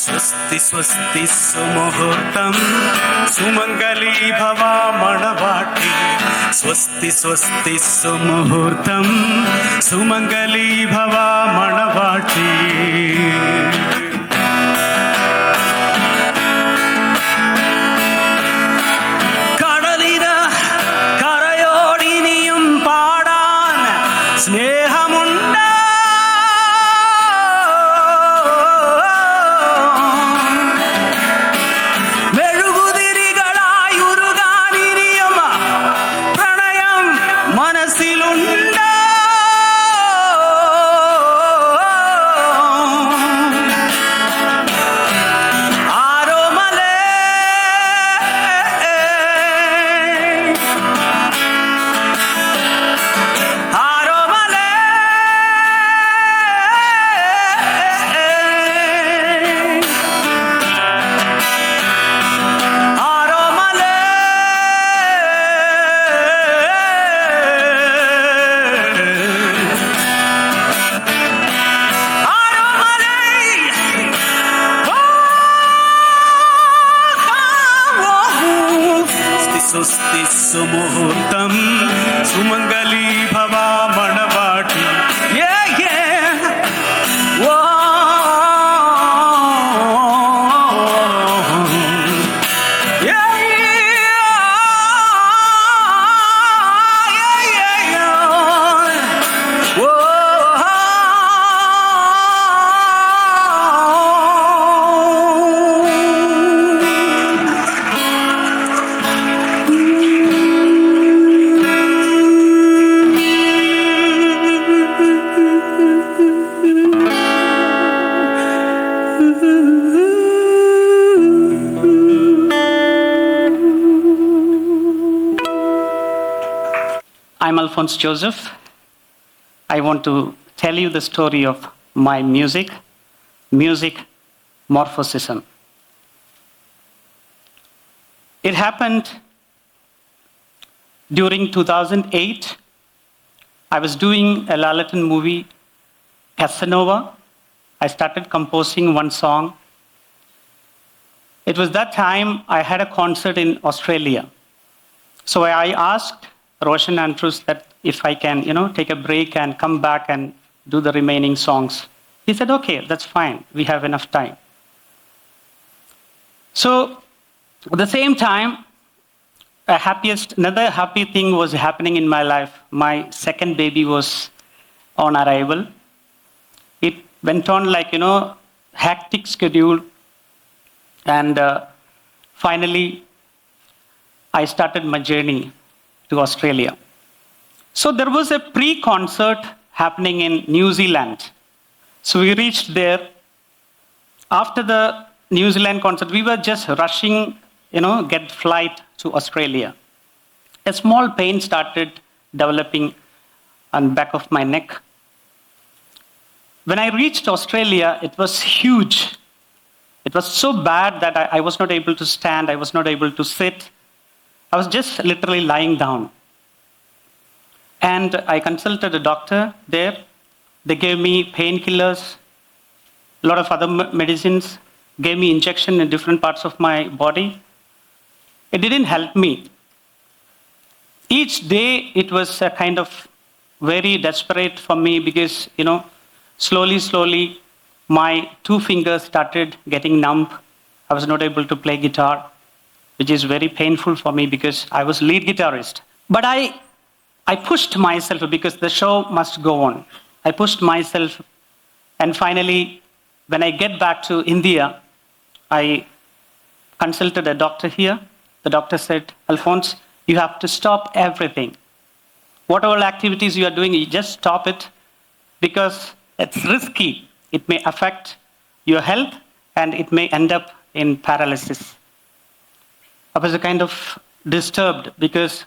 स्वस्ति स्वस्ति सुमुहूर्तं सुमंगली भवा मणवाटी स्वस्ति स्वस्ति सुमुहूर्तं सुमंगली भवा मणवाटी स्वस्ति सुमुहूर्तं सुमंगली भवा मणवाटी I'm Alphons Joseph. I want to tell you the story of my music morphosism. It happened during 2008. I was doing a Lalaton movie, Casanova. I started composing one song. It was that time I had a concert in Australia. So I asked Roshan Andrews that if I can, take a break and come back and do the remaining songs. He said, okay, that's fine. We have enough time. So at the same time, another happy thing was happening in my life. My second baby was on arrival. It went on like, hectic schedule. And finally, I started my journey to Australia. So there was a pre-concert happening in New Zealand. So we reached there. After the New Zealand concert, we were just rushing, get flight to Australia. A small pain started developing on the back of my neck. When I reached Australia, it was huge. It was so bad that I was not able to stand, I was not able to sit. I was just literally lying down. And I consulted a doctor there. They gave me painkillers, a lot of other medicines, gave me injection in different parts of my body. It didn't help me. Each day it was a kind of very desperate for me because, slowly, my two fingers started getting numb. I was not able to play guitar, which is very painful for me because I was lead guitarist. But I pushed myself because the show must go on. I pushed myself, and finally, when I get back to India, I consulted a doctor here. The doctor said, Alphons, you have to stop everything. Whatever activities you are doing, you just stop it because it's risky. It may affect your health and it may end up in paralysis. I was kind of disturbed because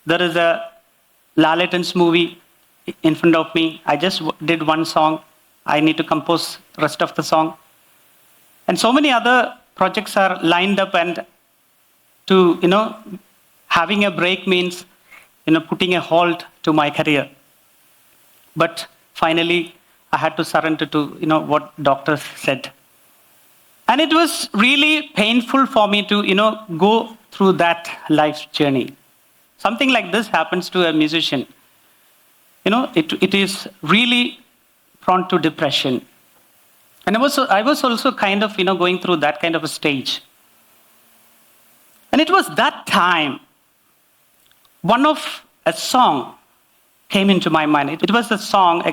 there is a Lalaton's movie in front of me. I just did one song. I need to compose the rest of the song. And so many other projects are lined up, and to, having a break means, putting a halt to my career. But finally, I had to surrender to, what doctors said. And it was really painful for me to, go through that life journey. Something like this happens to a musician. It is really prone to depression. And I was also kind of, going through that kind of a stage. And it was that time, a song came into my mind. It was a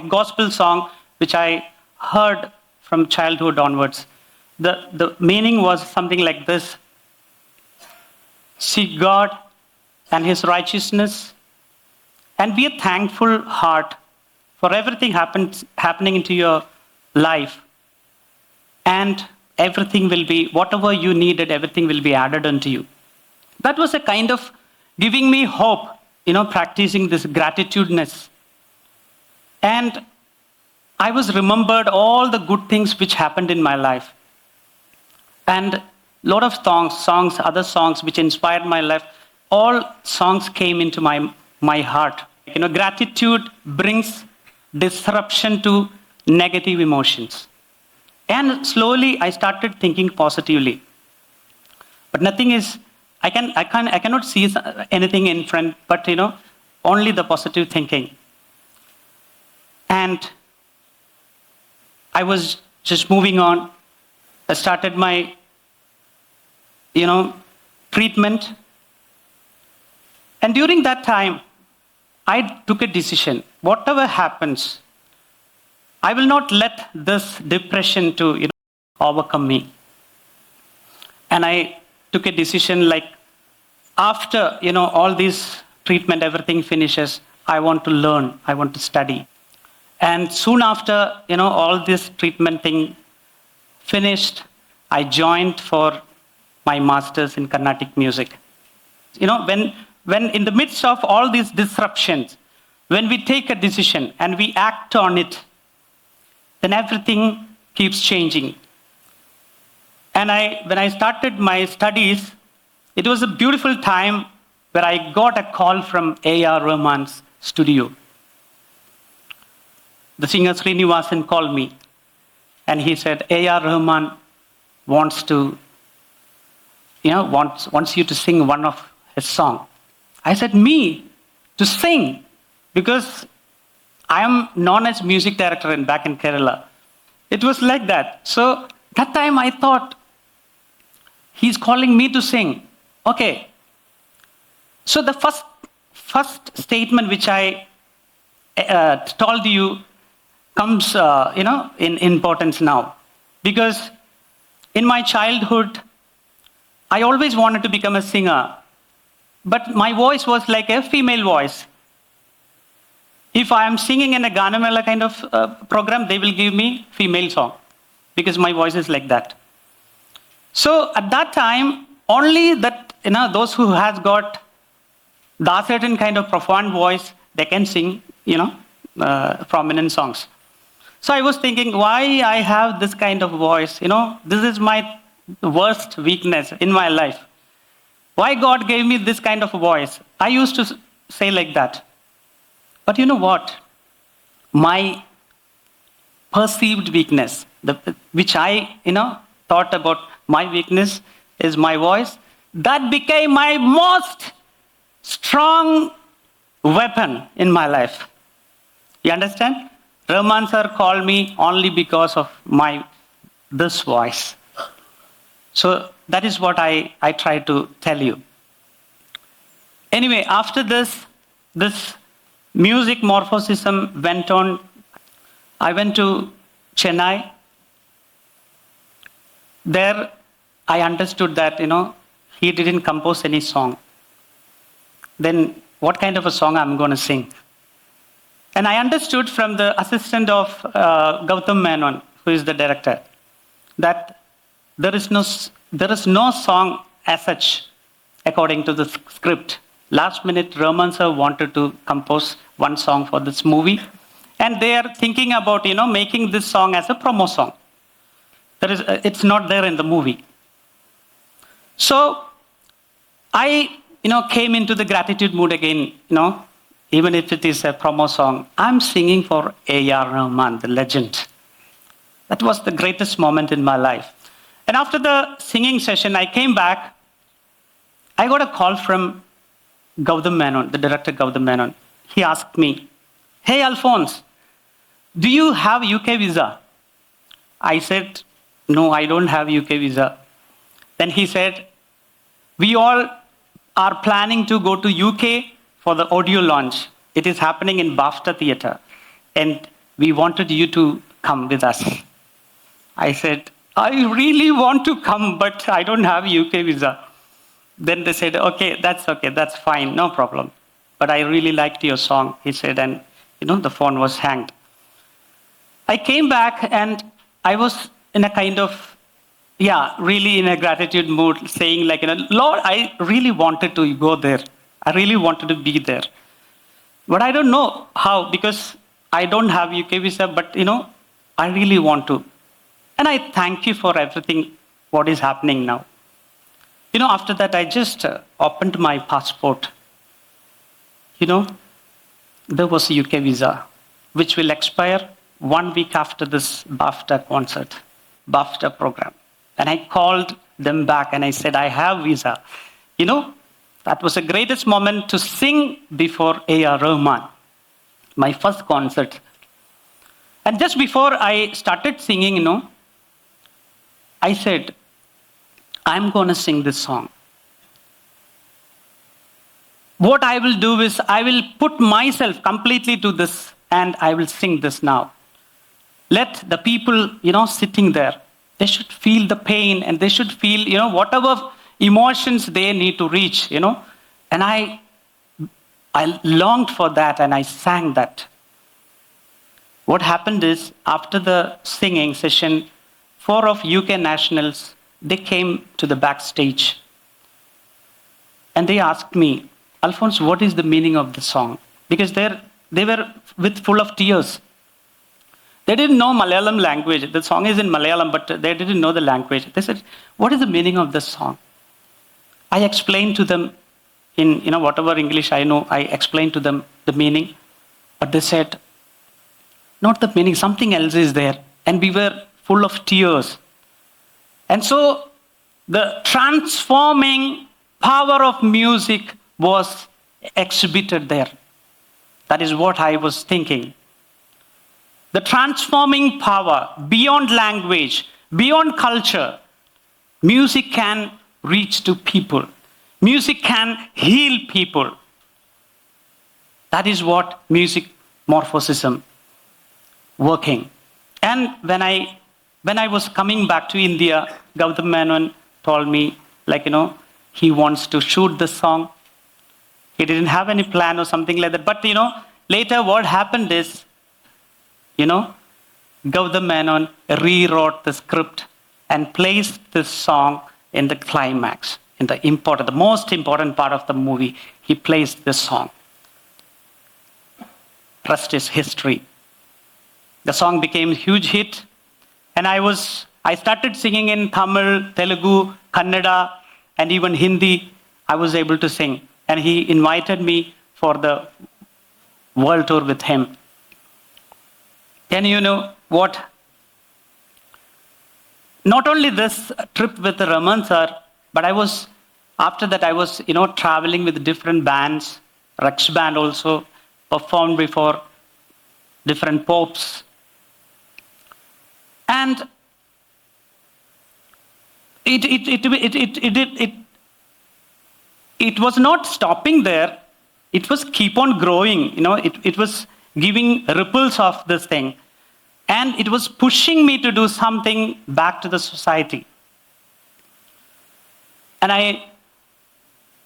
gospel song, which I heard from childhood onwards. The meaning was something like this: seek God and His righteousness, and be a thankful heart for everything happening into your life. And everything will be, whatever you needed, everything will be added unto you. That was a kind of giving me hope, practicing this gratitudeness. And I was remembered all the good things which happened in my life. And a lot of songs, other songs which inspired my life, all songs came into my heart. Gratitude brings disruption to negative emotions. And slowly I started thinking positively. But nothing is, I cannot see anything in front, but only the positive thinking. And I was just moving on. I started my, treatment. And during that time, I took a decision. Whatever happens, I will not let this depression to, overcome me. And I took a decision like, after, all this treatment, everything finishes, I want to learn, I want to study. And soon after, all this treatment thing finished, I joined for my master's in Carnatic music. When in the midst of all these disruptions, when we take a decision and we act on it, then everything keeps changing. And when I started my studies, it was a beautiful time where I got a call from A.R. Rahman's studio. The singer Srinivasan called me, and he said, A.R. Rahman wants you to sing one of his songs. I said, me? To sing? Because I am known as music director back in Kerala. It was like that. So that time I thought, he's calling me to sing. Okay. So the first statement which I told you comes, in importance now. Because in my childhood, I always wanted to become a singer. But my voice was like a female voice. If I am singing in a Ganamela kind of program, they will give me female song. Because my voice is like that. So at that time, only that, those who has got the certain kind of profound voice, they can sing, prominent songs. So I was thinking, why I have this kind of voice? This is my worst weakness in my life. Why God gave me this kind of voice? I used to say like that. But you know what? My perceived weakness, which I, thought about my weakness is my voice, that became my most strong weapon in my life. You understand? Rahman sir called me only because of this voice. So that is what I try to tell you. Anyway, after this music morphosism went on. I went to Chennai. There I understood that, he didn't compose any song. Then what kind of a song I'm going to sing? And I understood from the assistant of Gautam Menon, who is the director, that there is no song as such according to the script. Last minute, Rahman sir wanted to compose one song for this movie. And they are thinking about, making this song as a promo song. It's not there in the movie. So I, came into the gratitude mood again, even if it is a promo song. I'm singing for A.R. Rahman, the legend. That was the greatest moment in my life. And after the singing session, I came back. I got a call from Gautam Menon, the director Gautam Menon. He asked me, "Hey, Alphons, do you have UK visa?" I said, "No, I don't have UK visa." Then he said, "We all are planning to go to UK for the audio launch. It is happening in BAFTA Theatre. And we wanted you to come with us." I said, "I really want to come, but I don't have UK visa." Then they said, okay, that's fine, no problem. But I really liked your song, he said, and the phone was hanged. I came back and I was in a kind of, really in a gratitude mood, saying like, Lord, I really wanted to go there. I really wanted to be there. But I don't know how, because I don't have UK visa, but I really want to. And I thank you for everything, what is happening now. After that, I just opened my passport. There was a UK visa, which will expire 1 week after this BAFTA program. And I called them back and I said, I have visa. That was the greatest moment to sing before A.R. Rahman, my first concert. And just before I started singing, I said, I'm going to sing this song. What I will do is I will put myself completely to this and I will sing this now. Let the people, sitting there, they should feel the pain and they should feel, whatever emotions they need to reach, And I longed for that and I sang that. What happened is, after the singing session, 4 of UK nationals, they came to the backstage. And they asked me, Alphons, what is the meaning of the song? Because they were full of tears. They didn't know Malayalam language. The song is in Malayalam, but they didn't know the language. They said, what is the meaning of this song? I explained to them in whatever English I know, I explained to them the meaning. But they said, not the meaning, something else is there. And we were full of tears. And so the transforming power of music was exhibited there. That is what I was thinking. The transforming power beyond language, beyond culture. Music can reach to people. Music can heal people. That is what music morphosism working. And when I was coming back to India, Gautam Menon told me, he wants to shoot this song. He didn't have any plan or something like that. But, later what happened is, Gautam Menon rewrote the script and placed this song in the climax, in the most important part of the movie. He placed this song. Rest is history. The song became a huge hit. And I started singing in Tamil, Telugu, Kannada, and even Hindi. I was able to sing. And he invited me for the world tour with him. And you know what? Not only this trip with Raman sir, but after that I was, traveling with different bands. Rex band also performed before different popes. And it was not stopping there. It was keep on growing. It was giving ripples of this thing. And it was pushing me to do something back to the society. And I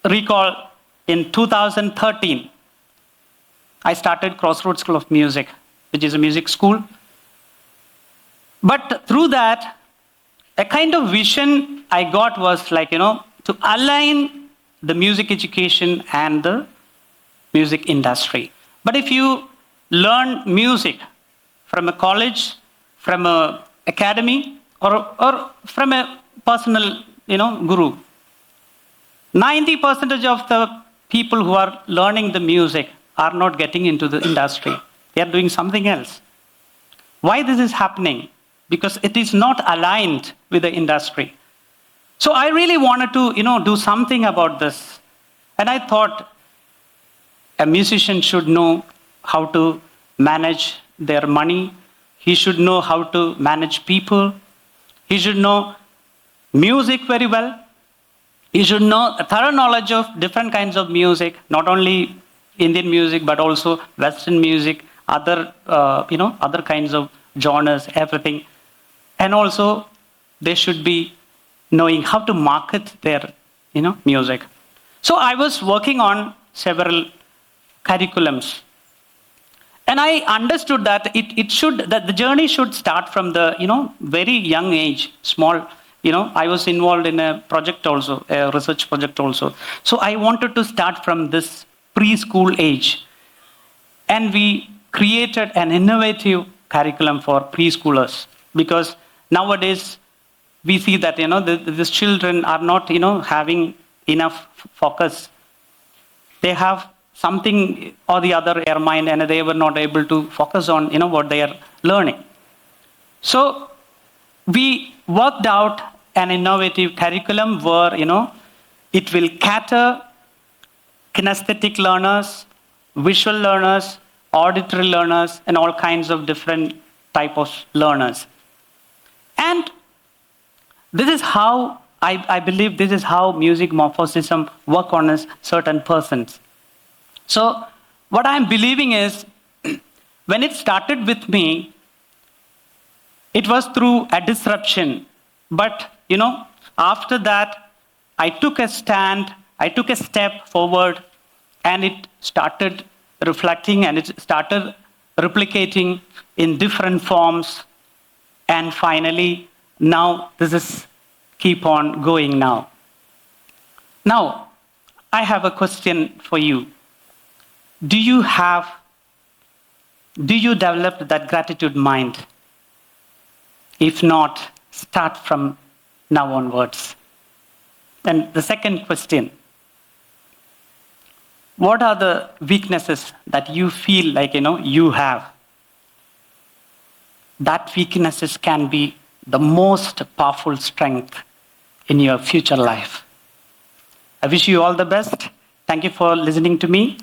recall in 2013, I started Crossroads School of Music, which is a music school. But through that, a kind of vision I got was to align the music education and the music industry. But if you learn music from a college, from an academy, or from a personal, guru, 90% of the people who are learning the music are not getting into the industry. They are doing something else. Why this is happening? because it is not aligned with the industry. So I really wanted to, do something about this. And I thought a musician should know how to manage their money. He should know how to manage people. He should know music very well. He should know a thorough knowledge of different kinds of music, not only Indian music, but also Western music, other kinds of genres, everything. And also, they should be knowing how to market their, music. So I was working on several curriculums. And I understood that that the journey should start from the, very young age, small. I was involved in a project also, a research project also. So I wanted to start from this preschool age. And we created an innovative curriculum for preschoolers, because nowadays we see that, these children are not, having enough focus. They have something or the other in their mind, and they were not able to focus on, what they are learning. So we worked out an innovative curriculum where, it will cater kinesthetic learners, visual learners, auditory learners, and all kinds of different type of learners. And this is how, I believe this is how music morphosism work on a certain persons. So what I'm believing is, when it started with me, it was through a disruption. But, after that, I took a stand, I took a step forward, and it started reflecting and it started replicating in different forms. And finally, now this is keep on going now. Now, I have a question for you. Do you develop that gratitude mind? If not, start from now onwards. And the second question, what are the weaknesses that you feel like, you have? That weaknesses can be the most powerful strength in your future life. I wish you all the best. Thank you for listening to me.